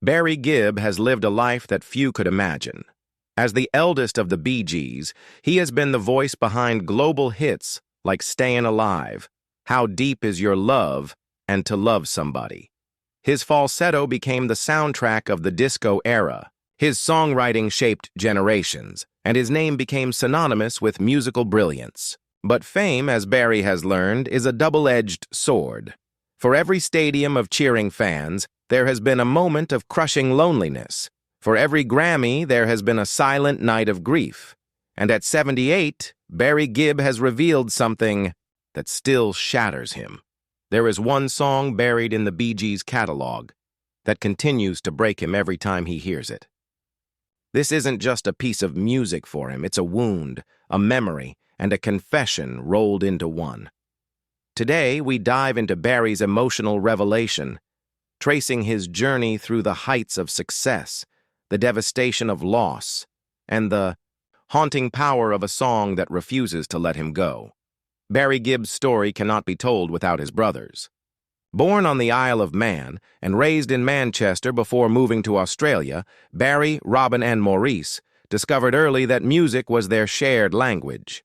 Barry Gibb has lived a life that few could imagine. As the eldest of the Bee Gees, he has been the voice behind global hits like Stayin' Alive, How Deep Is Your Love, and To Love Somebody. His falsetto became the soundtrack of the disco era. His songwriting shaped generations, and his name became synonymous with musical brilliance. But fame, as Barry has learned, is a double-edged sword. For every stadium of cheering fans, there has been a moment of crushing loneliness. For every Grammy, there has been a silent night of grief. And at 78, Barry Gibb has revealed something that still shatters him. There is one song buried in the Bee Gees' catalog that continues to break him every time he hears it. This isn't just a piece of music for him, it's a wound, a memory, and a confession rolled into one. Today, we dive into Barry's emotional revelation, tracing his journey through the heights of success, the devastation of loss, and the haunting power of a song that refuses to let him go. Barry Gibb's story cannot be told without his brothers. Born on the Isle of Man and raised in Manchester before moving to Australia, Barry, Robin, and Maurice discovered early that music was their shared language.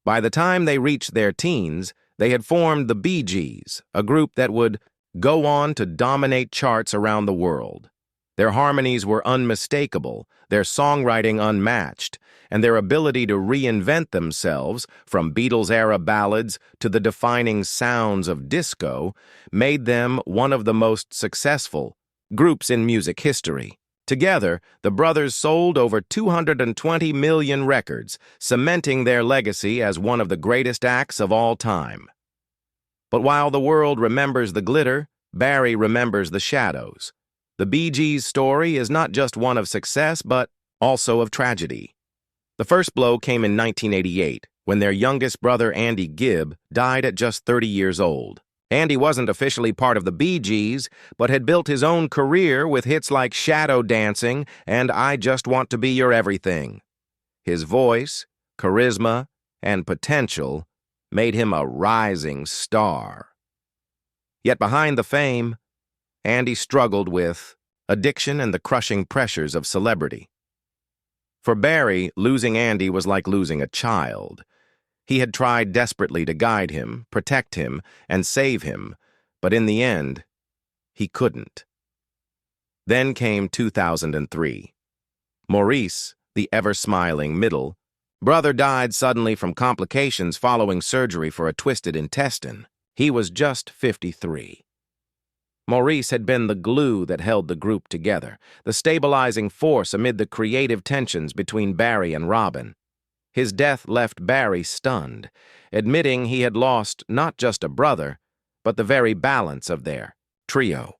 By the time they reached their teens, they had formed the Bee Gees, a group that would go on to dominate charts around the world. Their harmonies were unmistakable, their songwriting unmatched, and their ability to reinvent themselves, from Beatles-era ballads to the defining sounds of disco, made them one of the most successful groups in music history. Together, the brothers sold over 220 million records, cementing their legacy as one of the greatest acts of all time. But while the world remembers the glitter, Barry remembers the shadows. The Bee Gees' story is not just one of success, but also of tragedy. The first blow came in 1988, when their youngest brother, Andy Gibb, died at just 30 years old. Andy wasn't officially part of the Bee Gees, but had built his own career with hits like Shadow Dancing and I Just Want to Be Your Everything. His voice, charisma, and potential made him a rising star. Yet behind the fame, Andy struggled with addiction and the crushing pressures of celebrity. For Barry, losing Andy was like losing a child. He had tried desperately to guide him, protect him, and save him, but in the end, he couldn't. Then came 2003. Maurice, the ever-smiling middle brother, died suddenly from complications following surgery for a twisted intestine. He was just 53. Maurice had been the glue that held the group together, the stabilizing force amid the creative tensions between Barry and Robin. His death left Barry stunned, admitting he had lost not just a brother, but the very balance of their trio.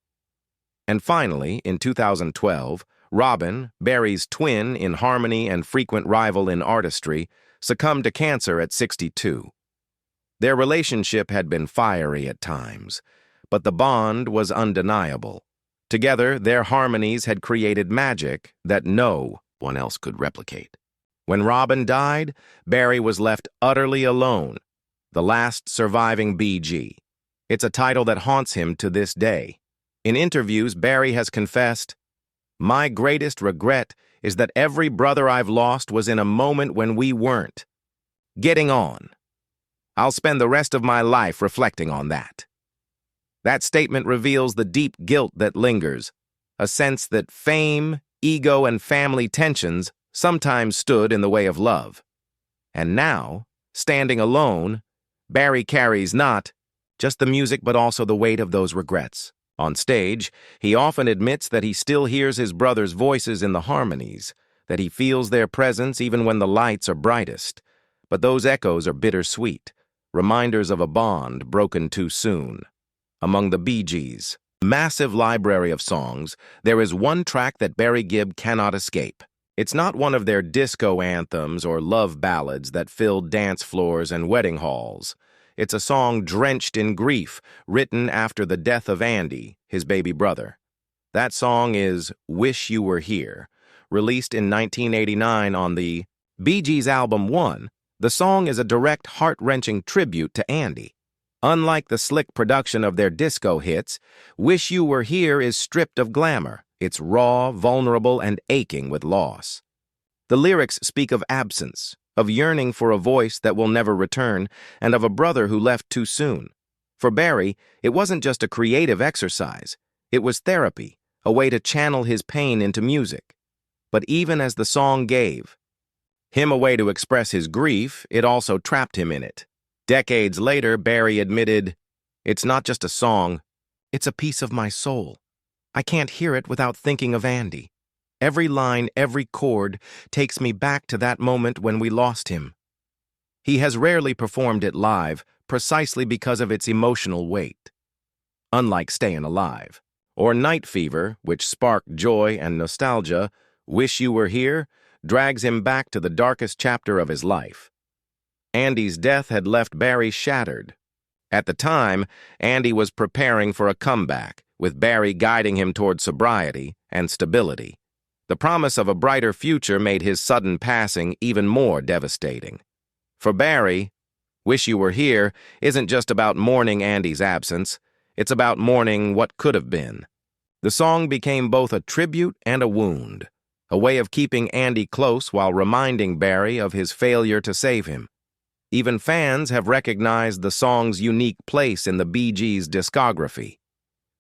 And finally, in 2012, Robin, Barry's twin in harmony and frequent rival in artistry, succumbed to cancer at 62. Their relationship had been fiery at times, but the bond was undeniable. Together, their harmonies had created magic that no one else could replicate. When Robin died, Barry was left utterly alone, the last surviving Bee Gee. It's a title that haunts him to this day. In interviews, Barry has confessed, "My greatest regret is that every brother I've lost was in a moment when we weren't getting on. I'll spend the rest of my life reflecting on that." That statement reveals the deep guilt that lingers, a sense that fame, ego, and family tensions sometimes stood in the way of love. And now, standing alone, Barry carries not just the music but also the weight of those regrets. On stage, he often admits that he still hears his brother's voices in the harmonies, that he feels their presence even when the lights are brightest. But those echoes are bittersweet, reminders of a bond broken too soon. Among the Bee Gees' massive library of songs, there is one track that Barry Gibb cannot escape. It's not one of their disco anthems or love ballads that filled dance floors and wedding halls. It's a song drenched in grief, written after the death of Andy, his baby brother. That song is "Wish You Were Here." Released in 1989 on the Bee Gees album One, the song is a direct, heart-wrenching tribute to Andy. Unlike the slick production of their disco hits, "Wish You Were Here" is stripped of glamour. It's raw, vulnerable, and aching with loss. The lyrics speak of absence, of yearning for a voice that will never return, and of a brother who left too soon. For Barry, it wasn't just a creative exercise. It was therapy, a way to channel his pain into music. But even as the song gave him a way to express his grief, it also trapped him in it. Decades later, Barry admitted, "It's not just a song, it's a piece of my soul. I can't hear it without thinking of Andy. Every line, every chord takes me back to that moment when we lost him." He has rarely performed it live, precisely because of its emotional weight. Unlike Stayin' Alive or Night Fever, which sparked joy and nostalgia, Wish You Were Here drags him back to the darkest chapter of his life. Andy's death had left Barry shattered. At the time, Andy was preparing for a comeback, with Barry guiding him toward sobriety and stability. The promise of a brighter future made his sudden passing even more devastating. For Barry, Wish You Were Here isn't just about mourning Andy's absence, it's about mourning what could have been. The song became both a tribute and a wound, a way of keeping Andy close while reminding Barry of his failure to save him. Even fans have recognized the song's unique place in the Bee Gees' discography.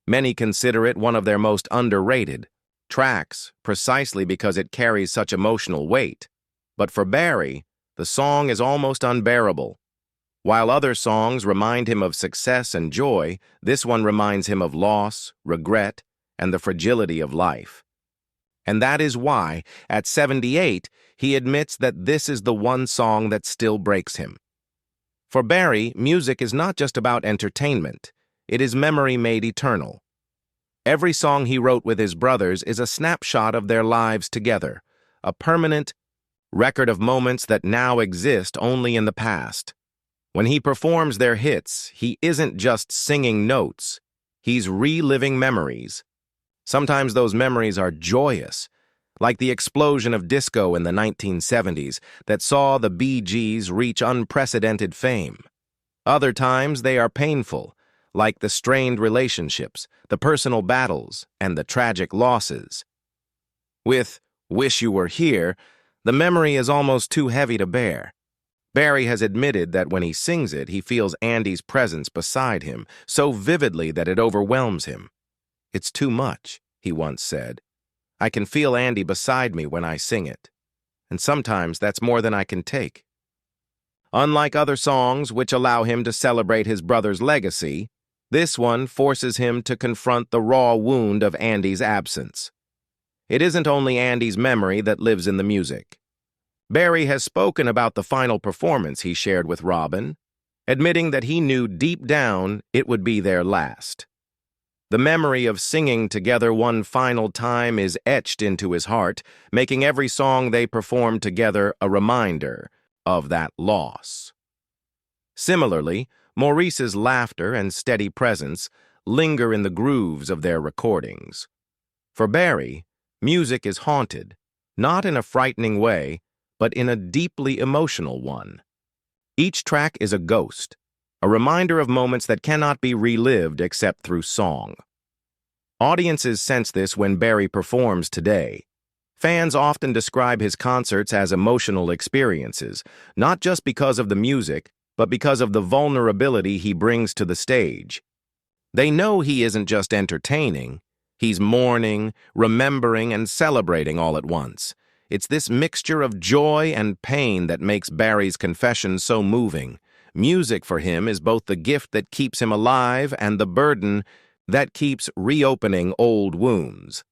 Many consider it one of their most underrated tracks, precisely because it carries such emotional weight. But for Barry, the song is almost unbearable. While other songs remind him of success and joy, this one reminds him of loss, regret, and the fragility of life. And that is why, at 78, he admits that this is the one song that still breaks him. For Barry, music is not just about entertainment. It is memory made eternal. Every song he wrote with his brothers is a snapshot of their lives together, a permanent record of moments that now exist only in the past. When he performs their hits, he isn't just singing notes. He's reliving memories. Sometimes those memories are joyous, like the explosion of disco in the 1970s that saw the Bee Gees reach unprecedented fame. Other times they are painful, like the strained relationships, the personal battles, and the tragic losses. With Wish You Were Here, the memory is almost too heavy to bear. Barry has admitted that when he sings it, he feels Andy's presence beside him so vividly that it overwhelms him. "It's too much," he once said. "I can feel Andy beside me when I sing it. And sometimes that's more than I can take." Unlike other songs which allow him to celebrate his brother's legacy, this one forces him to confront the raw wound of Andy's absence. It isn't only Andy's memory that lives in the music. Barry has spoken about the final performance he shared with Robin, admitting that he knew deep down it would be their last. The memory of singing together one final time is etched into his heart, making every song they perform together a reminder of that loss. Similarly, Maurice's laughter and steady presence linger in the grooves of their recordings. For Barry, music is haunted, not in a frightening way, but in a deeply emotional one. Each track is a ghost, a reminder of moments that cannot be relived except through song. Audiences sense this when Barry performs today. Fans often describe his concerts as emotional experiences, not just because of the music, but because of the vulnerability he brings to the stage. They know he isn't just entertaining, he's mourning, remembering, and celebrating all at once. It's this mixture of joy and pain that makes Barry's confession so moving. Music for him is both the gift that keeps him alive and the burden that keeps reopening old wounds.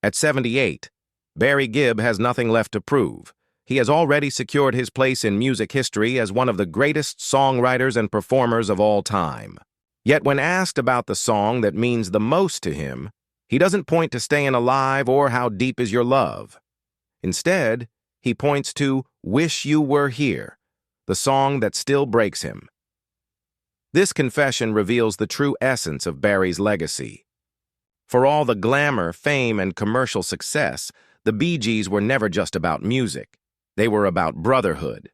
At 78, Barry Gibb has nothing left to prove. He has already secured his place in music history as one of the greatest songwriters and performers of all time. Yet when asked about the song that means the most to him, he doesn't point to Stayin' Alive or How Deep Is Your Love. Instead, he points to Wish You Were Here, the song that still breaks him. This confession reveals the true essence of Barry's legacy. For all the glamour, fame, and commercial success, the Bee Gees were never just about music. They were about brotherhood.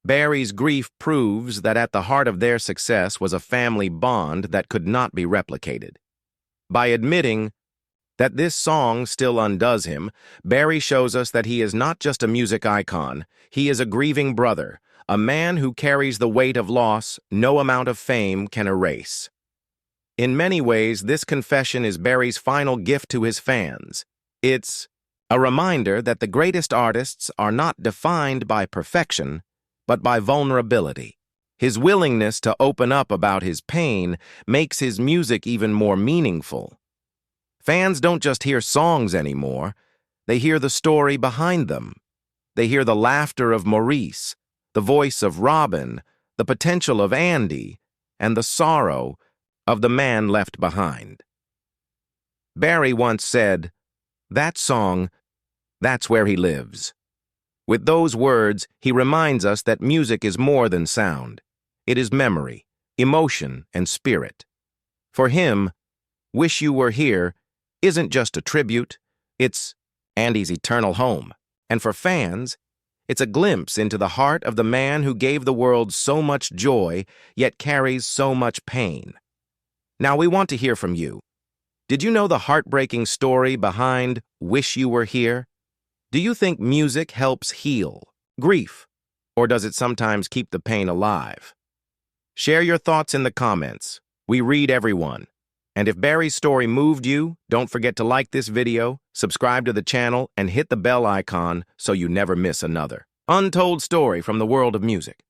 Barry's grief proves that at the heart of their success was a family bond that could not be replicated. By admitting, That this song still undoes him, Barry shows us that he is not just a music icon, he is a grieving brother, a man who carries the weight of loss no amount of fame can erase. In many ways, this confession is Barry's final gift to his fans. It's a reminder that the greatest artists are not defined by perfection, but by vulnerability. His willingness to open up about his pain makes his music even more meaningful. Fans don't just hear songs anymore, they hear the story behind them. They hear the laughter of Maurice, the voice of Robin, the potential of Andy, and the sorrow of the man left behind. Barry once said, "That song, that's where he lives." With those words, he reminds us that music is more than sound. It is memory, emotion, and spirit. For him, "Wish You Were Here" isn't just a tribute, it's Andy's eternal home. And for fans, it's a glimpse into the heart of the man who gave the world so much joy, yet carries so much pain. Now we want to hear from you. Did you know the heartbreaking story behind "Wish You Were Here"? Do you think music helps heal grief, or does it sometimes keep the pain alive? Share your thoughts in the comments. We read everyone. And if Barry's story moved you, don't forget to like this video, subscribe to the channel, and hit the bell icon so you never miss another untold story from the world of music.